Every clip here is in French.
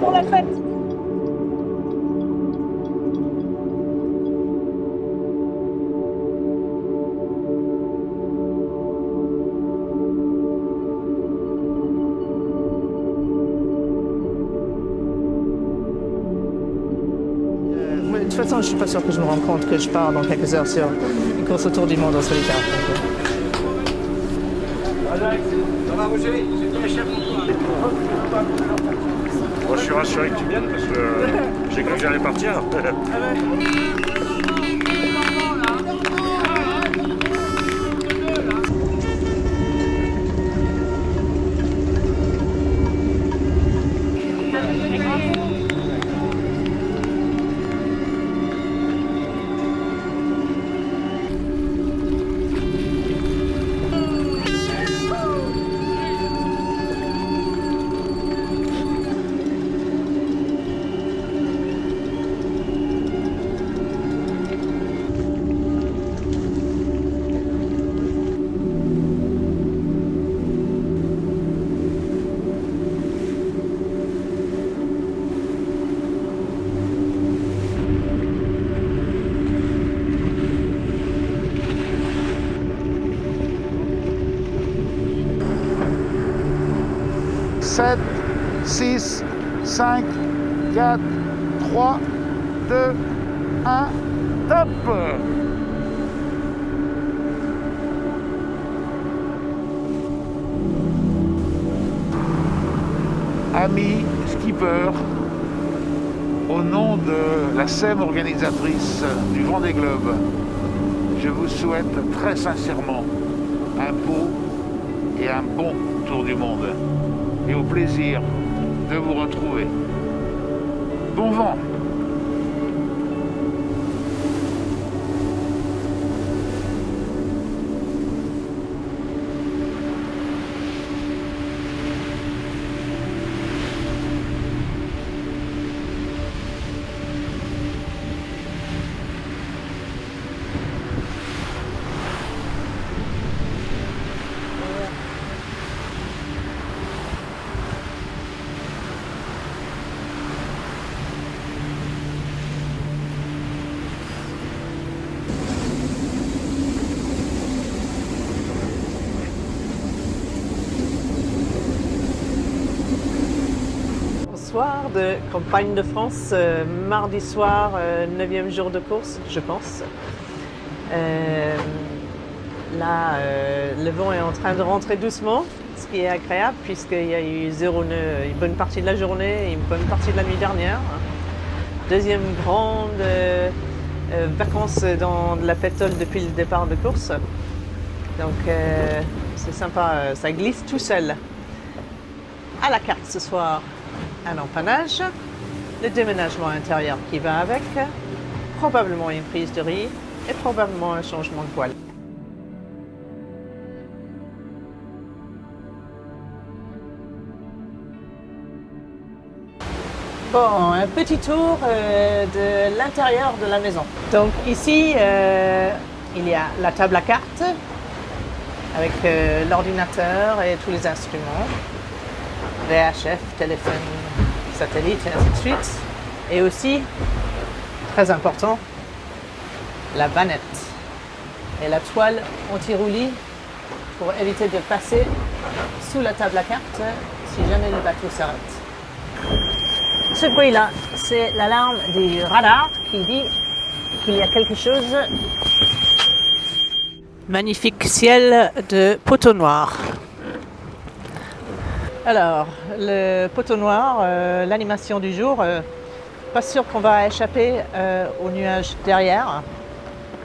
pour la fête. De toute façon, je suis pas sûr que je me rende compte que je pars dans quelques heures sur une course autour du monde en solitaire. Ça va, Roger? J'ai dit les chefs pour toi. Moi, je suis rassuré que tu viennes parce que j'ai cru que j'allais partir. Sept, 6, 5, 4, 3, 2, 1, top! Amis skippers, au nom de la SEM organisatrice du Vendée Globe, je vous souhaite très sincèrement un beau et un bon tour du monde. Et au plaisir de vous retrouver. Bon vent! Soir de campagne de France, mardi soir, 9e jour de course, je pense. Là, le vent est en train de rentrer doucement, ce qui est agréable puisqu'il y a eu zéro nœud une bonne partie de la journée et une bonne partie de la nuit dernière. Deuxième grande vacances dans la pétole depuis le départ de course. Donc c'est sympa, ça glisse tout seul. À la carte ce soir, un empannage, le déménagement intérieur qui va avec, probablement une prise de riz et probablement un changement de poêle. Bon, un petit tour de l'intérieur de la maison. Donc ici, il y a la table à cartes avec l'ordinateur et tous les instruments, VHF, téléphone, satellite et ainsi de suite. Et aussi, très important, la vanette et la toile anti-roulis pour éviter de passer sous la table à cartes si jamais le bateau s'arrête. Ce bruit-là, c'est l'alarme du radar qui dit qu'il y a quelque chose. Magnifique ciel de poteau noir. Alors, le poteau noir, l'animation du jour, pas sûr qu'on va échapper au nuage derrière,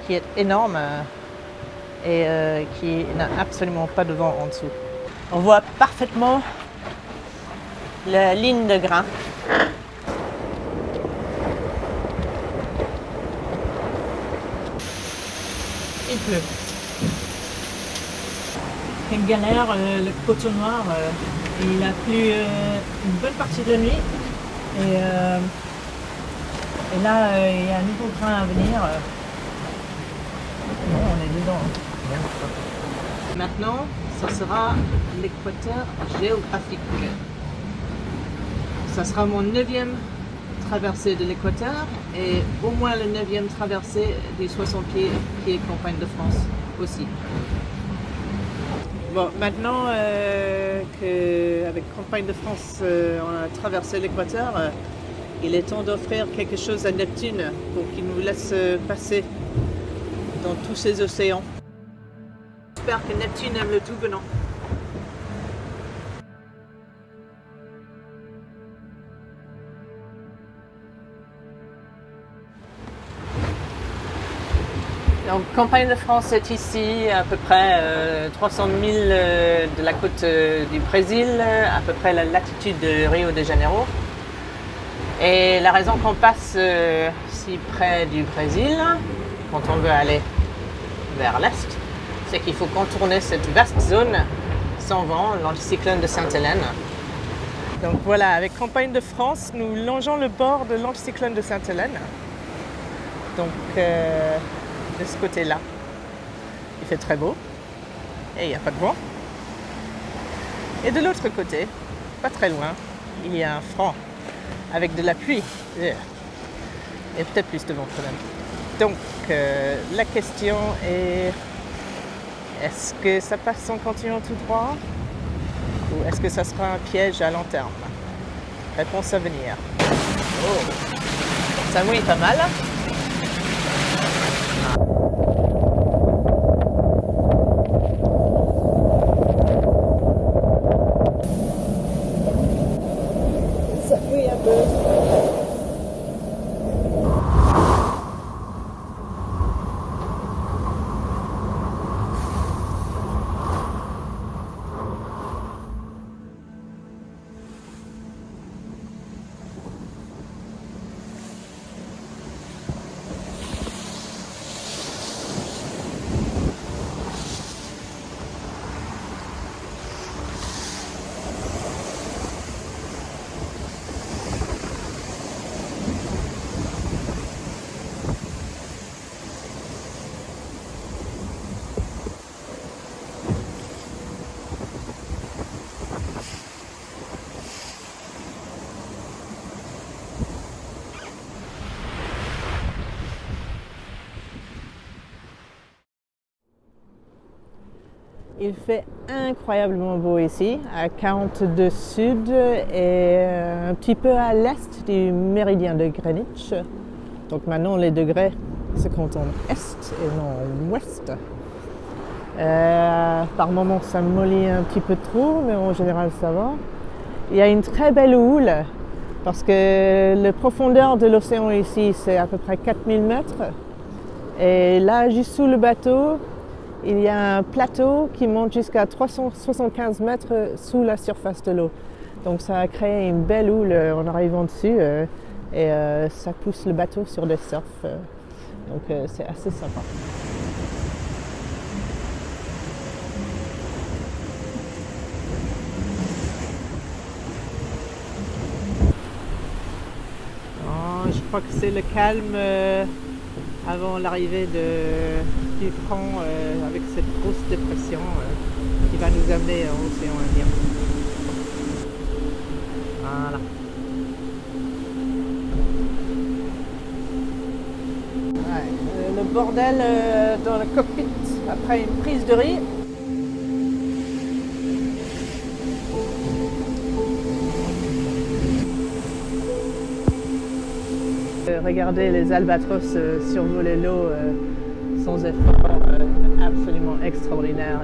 qui est énorme et qui n'a absolument pas de vent en dessous. On voit parfaitement la ligne de grain. Il pleut. Quelle galère, le poteau noir, il a plu une bonne partie de la nuit. Et là, il y a un nouveau grain à venir. Bon, on est dedans. Maintenant, ce sera l'équateur géographique. ça sera mon 9e traversée de l'équateur et au moins le 9e traversée des 60 pieds Campagne de France aussi. Bon, maintenant qu'avec Campagne de France, on a traversé l'équateur, il est temps d'offrir quelque chose à Neptune pour qu'il nous laisse passer dans tous ces océans. J'espère que Neptune aime le tout venant. Donc, Campagne de France est ici, à peu près 300 000 de la côte du Brésil, à peu près la latitude de Rio de Janeiro. Et la raison qu'on passe si près du Brésil, quand on veut aller vers l'est, c'est qu'il faut contourner cette vaste zone sans vent, l'anticyclone de Sainte-Hélène. Donc voilà, avec Campagne de France, nous longeons le bord de l'anticyclone de Sainte-Hélène. Donc de ce côté-là, il fait très beau et il n'y a pas de vent. Et de l'autre côté, pas très loin, il y a un front avec de la pluie et peut-être plus de vent quand même. Donc la question est, est-ce que ça passe en continuant tout droit ou est-ce que ça sera un piège à long terme? Réponse à venir. Oh, ça mouille pas mal. Ça mouille un peu. Il fait incroyablement beau ici, à 42 sud et un petit peu à l'est du méridien de Greenwich. Donc maintenant les degrés se comptent en est et non en ouest. Par moments ça mollit un petit peu trop, mais en général ça va. Il y a une très belle houle parce que la profondeur de l'océan ici c'est à peu près 4000 mètres. Et là, juste sous le bateau, il y a un plateau qui monte jusqu'à 375 mètres sous la surface de l'eau. Donc ça a créé une belle houle en arrivant dessus et ça pousse le bateau sur des surfs. Donc c'est assez sympa. Oh, je crois que c'est le calme avant l'arrivée du front avec cette grosse dépression qui va nous amener à l'océan Indien. Voilà. Ouais, le bordel dans le cockpit après une prise de riz. Regardez les albatros survoler l'eau sans effort, absolument extraordinaire.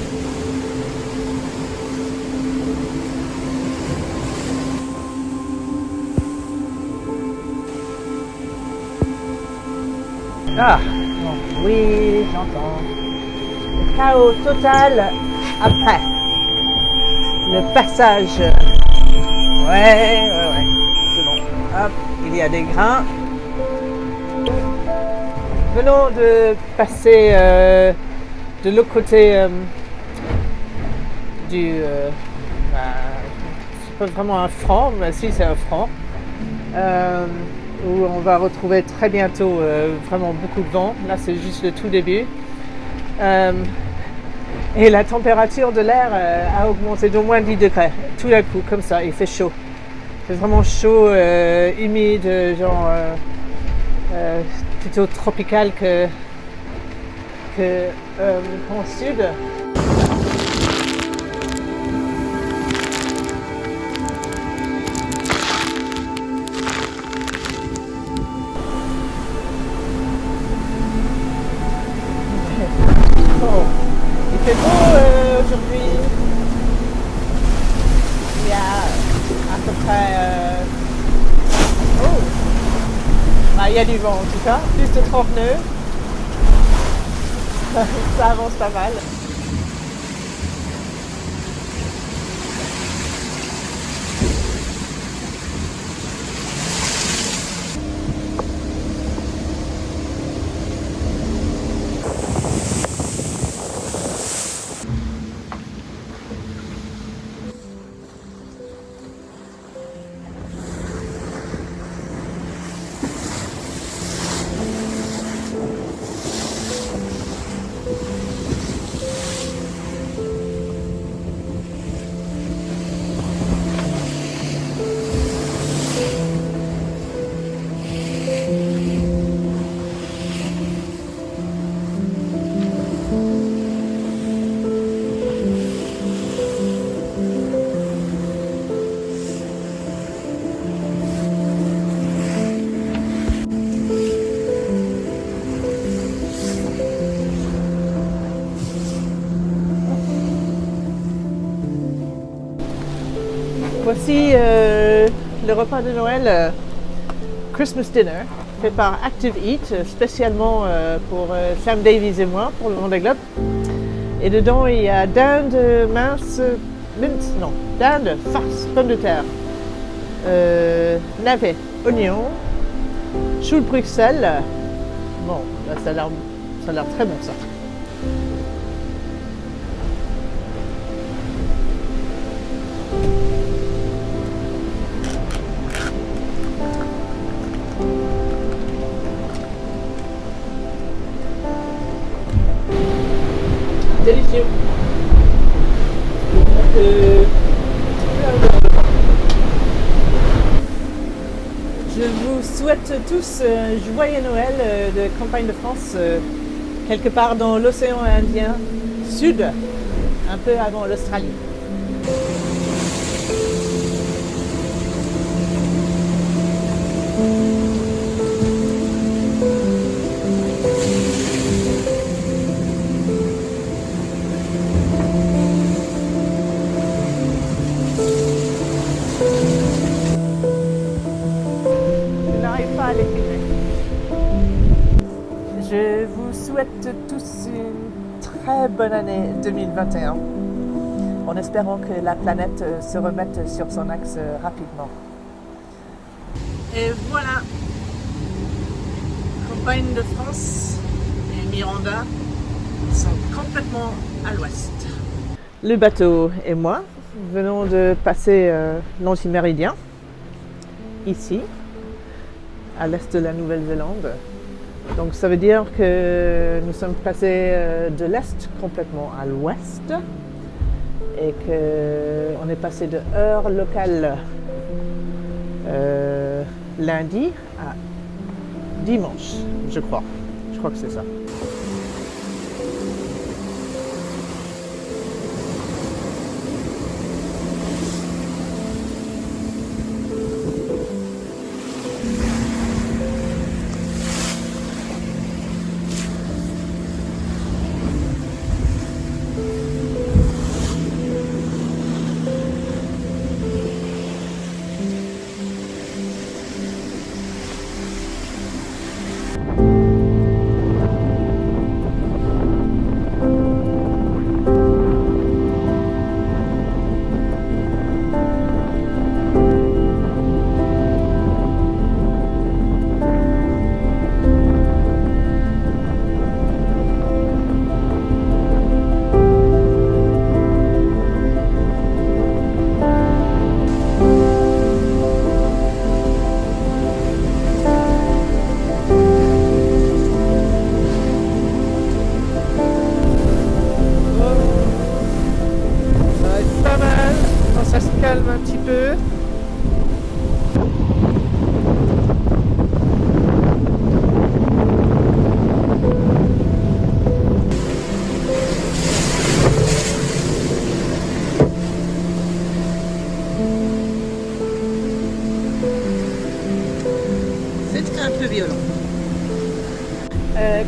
Ah, bon, oui, j'entends. Le chaos total après le passage. Ouais, c'est bon. Hop, il y a des grains. Venons de passer de l'autre côté c'est pas vraiment un franc, mais si c'est un franc, où on va retrouver très bientôt vraiment beaucoup de vent. Là c'est juste le tout début. Et la température de l'air a augmenté d'au moins 10 degrés. Tout d'un coup, comme ça, il fait chaud. C'est vraiment chaud, humide, genre plutôt tropical qu'en sud. Bon, il fait beau aujourd'hui. Il y a à peu près... oh, bah, il y a du vent en tout cas, plus de 30 nœuds. Ça avance pas mal. Voici le repas de Noël, Christmas Dinner, fait par Active Eat, spécialement pour Sam Davies et moi, pour le Vendée Globe. Et dedans, il y a dinde mince, dinde farce, pommes de terre, navets, oignons, choux de Bruxelles. Bon, là, ça a l'air très bon ça. Délicieux. Je vous souhaite tous joyeux Noël de campagne de France, quelque part dans l'océan Indien Sud, un peu avant l'Australie. Pas à les filmer. Je vous souhaite tous une très bonne année 2021 en espérant que la planète se remette sur son axe rapidement. Et voilà, campagne de France et Miranda sont complètement à l'ouest. Le bateau et moi venons de passer l'antiméridien ici, à l'est de la Nouvelle-Zélande. Donc ça veut dire que nous sommes passés de l'est complètement à l'ouest et qu'on est passé de heure locale lundi à dimanche, je crois. Je crois que c'est ça.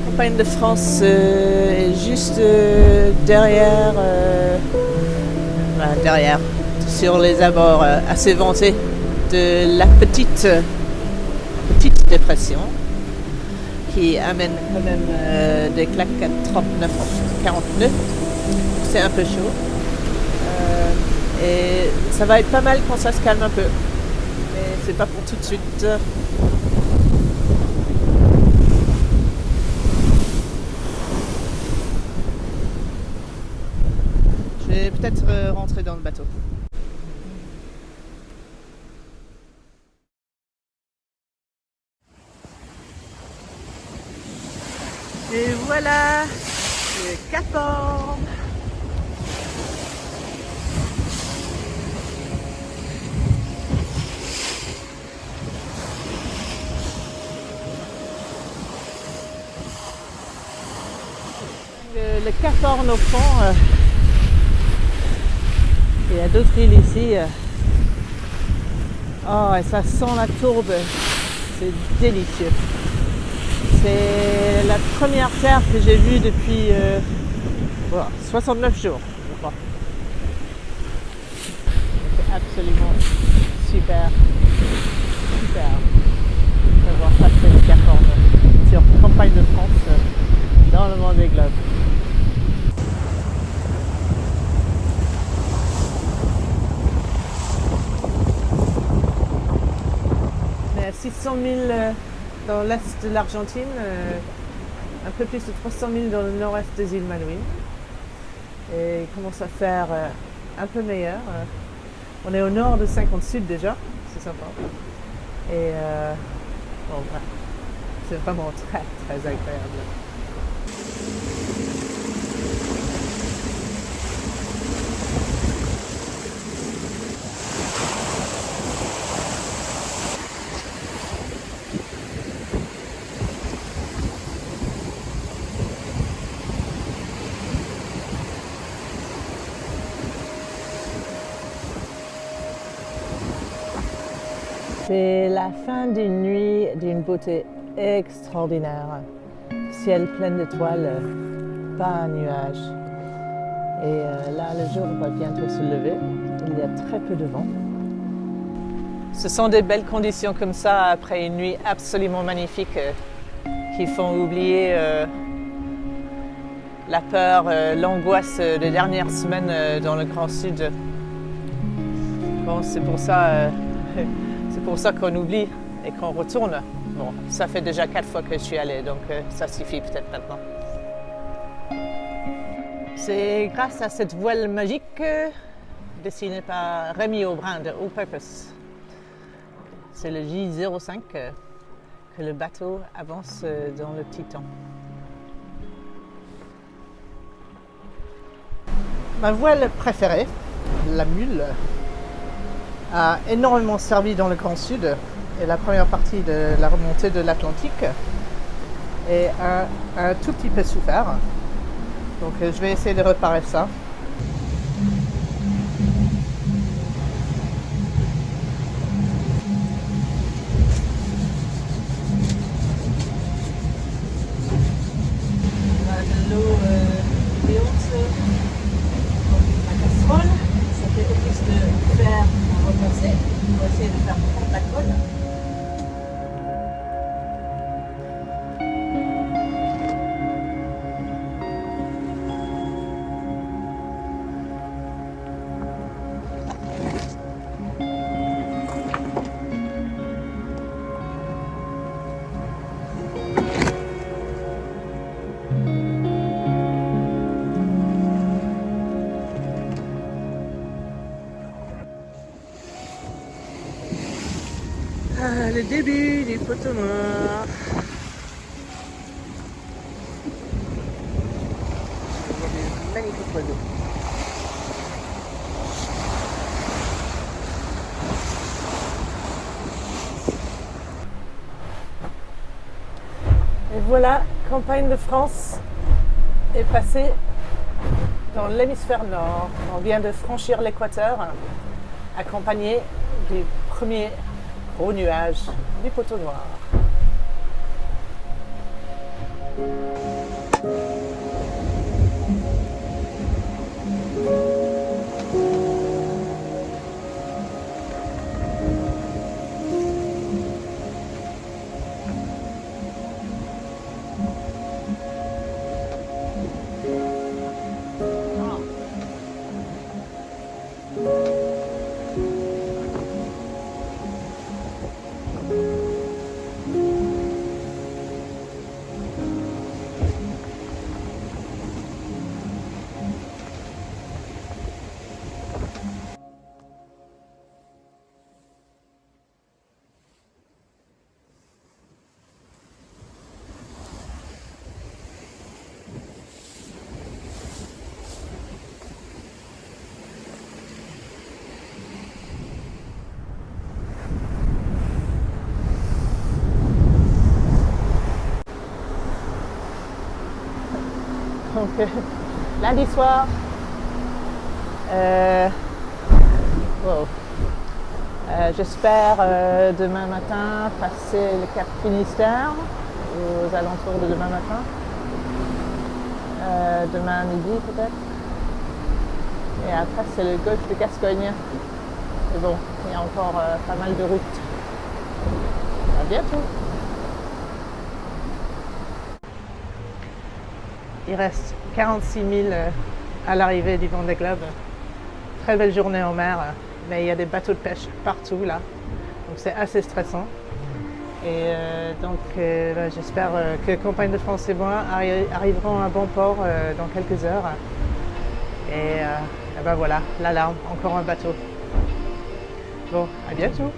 Campagne de France est juste derrière, sur les abords assez vantés de la petite dépression qui amène quand même des claques à 39, 49. C'est un peu chaud. Et ça va être pas mal quand ça se calme un peu. Mais c'est pas pour tout de suite. Je vais peut-être rentrer dans le bateau. Et voilà, le Cap Horn. Le Cap Horn au fond, il y a d'autres îles ici. Oh, et ça sent la tourbe, c'est délicieux. C'est la première terre que j'ai vue depuis 69 jours, je crois. C'est absolument super de voir passer le Cap Horn sur Campagne de France dans le Vendée Globe. On est à 600 000 dans l'est de l'Argentine, un peu plus de 300 000 dans le nord-est des îles Malouines. Et il commence à faire un peu meilleur. On est au nord de 50 Sud déjà, c'est sympa. Et bon, voilà. C'est vraiment très agréable. C'est la fin d'une nuit d'une beauté extraordinaire. Ciel plein d'étoiles, pas un nuage. Et là, le jour va bientôt se lever. Il y a très peu de vent. Ce sont des belles conditions comme ça après une nuit absolument magnifique qui font oublier la peur, l'angoisse des dernières semaines dans le Grand Sud. Bon, c'est pour ça qu'on oublie et qu'on retourne. Bon, ça fait déjà 4 fois que je suis allée, donc ça suffit peut-être maintenant. C'est grâce à cette voile magique dessinée par Rémi Aubrin de All Purpose. C'est le J05 que le bateau avance dans le Titan. Ma voile préférée, la mule, a énormément servi dans le Grand Sud et la première partie de la remontée de l'Atlantique et un tout petit peu souffert. Donc je vais essayer de réparer ça. On a de l'eau béante dans la casserole. Ça fait office de fer à repasser. On va essayer de faire prendre la colle. Le début du poteau noir. Il y a des magnifiques oiseaux. Et voilà, Campagne de France est passée dans l'hémisphère nord. On vient de franchir l'équateur, accompagné du premier gros nuage du poteau noir. Donc lundi soir, wow. J'espère demain matin passer le Cap Finistère aux alentours de demain matin. Demain midi peut-être. Et après c'est le golfe de Gascogne. Mais bon, il y a encore pas mal de routes. À bientôt. Il reste 46 000 à l'arrivée du Vendée Globe. Très belle journée en mer, mais il y a des bateaux de pêche partout là. Donc c'est assez stressant. Et j'espère que Campagne de France et moi arriveront à bon port dans quelques heures. Et ben voilà, l'alarme, encore un bateau. Bon, à bientôt.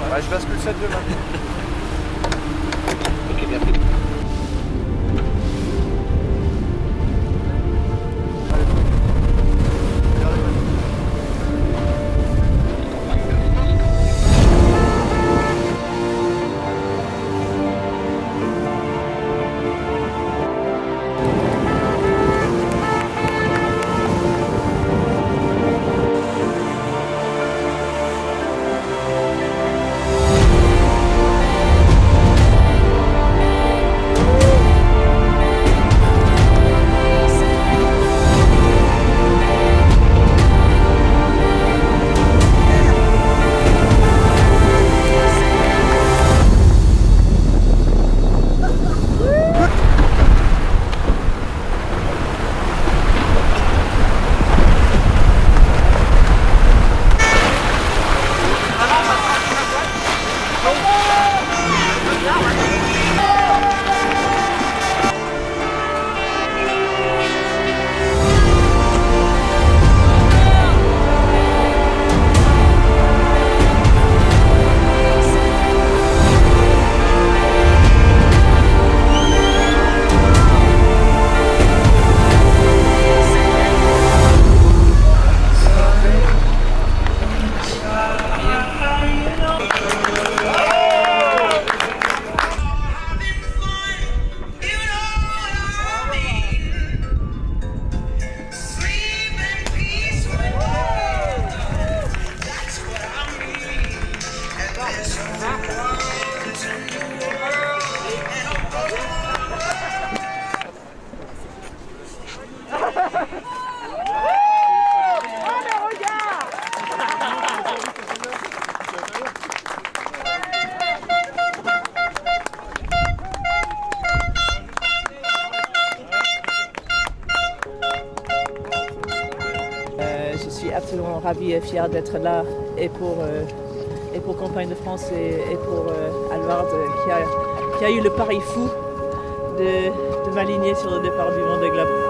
Ouais, je bascule ça demain. Ok, bien pris. Je suis absolument ravie et fière d'être là et pour Campagne de France et pour Alvard qui a eu le pari fou de m'aligner sur le départ du Vendée Globe.